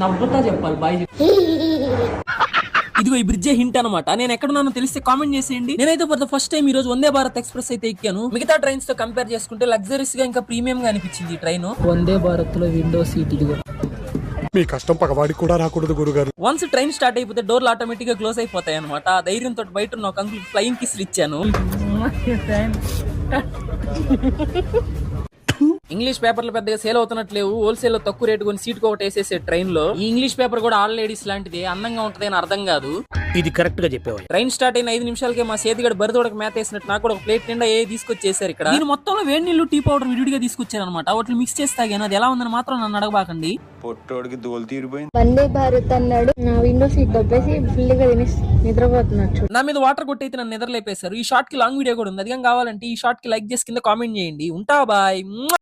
నవ్వుతా చెప్పాలి బాయ్. ఇదిగో ఈ బ్రిడ్జే హింట్ అనమాట. నేను ఎక్కడున్నానో తెలిస్తే కామెంట్ చేసేయండి. నేనైతే ఫర్ ద ఫస్ట్ టైం ఈ రోజు వందే భారత్ ఎక్స్ప్రెస్ అయితే ఎక్కాను. మిగతా ట్రైన్స్ తో కంపేర్ చేసుకుంటే లగ్జరీస్ గా ఇంకా ప్రీమియం గా అనిపించింది ఈ ట్రైన్. వందే భారత్ లో విండో సీట్ ఇదిగో. మీ కష్టం పగవాడికి కూడా రాకూడదు గురుగారు. వన్స్ ట్రైన్ స్టార్ట్ అయిపోతే డోర్లు ఆటోమేటిక్ గా క్లోజ్ అయిపోతాయి అనమాట. ఆ ధైర్యంతో బయట ఉన్న ఒక అంకుల్ ఫ్లయింగ్ కిస్ ఇచ్చాను. ఇంగ్లీష్ పేపర్లు పెద్దగా సేల్ అవుతున్నట్లేవు. హోల్సేల్ లో తక్కువ రేటు కొని సీట్ ఒకటి వేసేసే ట్రైన్ లో. ఈ ఇంగ్లీష్ పేపర్ కూడా ఆల్ లేడీస్ లాంటిది, అందంగా ఉంటది అని అర్థం కాదు. ఇది కరెక్ట్ గా చెప్పేవాడు. ట్రైన్ స్టార్ట్ అయిన 5 నిమిషాలకే మా సేతిగడ బరిదోడకు మేత వేసినట్టు నాకు కూడా ఒక ప్లేట్ నిండా తీసుకొచ్చేసారు ఇక్కడ. దీని మొత్తంలో వేడి నీళ్లు టీ పౌడర్ విడిగా తీసుకొచ్చారు అనమాట. వాటిని మిక్స్ చేసి తాగాను. అది ఎలా ఉందని మాత్రం నన్ను అడగబాకండి. పొట్టోడికి దోలు తీరిపోయింది. వందే భారత్ అన్నాడు, నా విండో సీట్ దొబ్బేసి ఫుల్ గా తినేసి నిద్రపోతున్నాడు. నా మీద వాటర్ కొట్టి అయితే నన్ను నిద్రలేపేశారు. ఈ షార్ట్ కి లాంగ్ వీడియో కూడా ఉంది. అది కావాలంటే ఈ షార్ట్ కి లైక్ చేసి కింద కామెంట్ చేయండి. ఉంటా బాయ్.